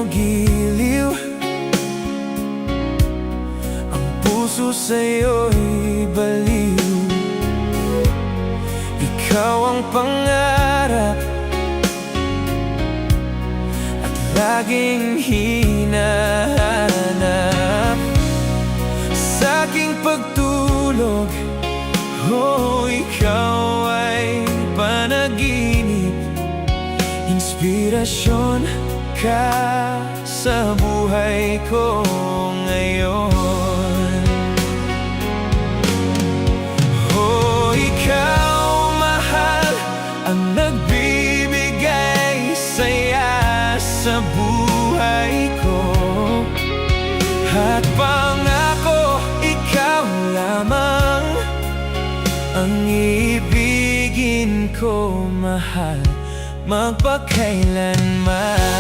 giliw, ang puso sa'yo'y baliw. Ikaw ang pangarap at laging hinahanap sa aking pagtulog. Oh, ikaw ay panaginip, inspirasyon ka sa buhay ko ngayon. Oh, ikaw mahal, ang nagbibigay saya sa buhay ko. At pangako, ikaw lamang ang ibigin ko, mahal, magpakailanman.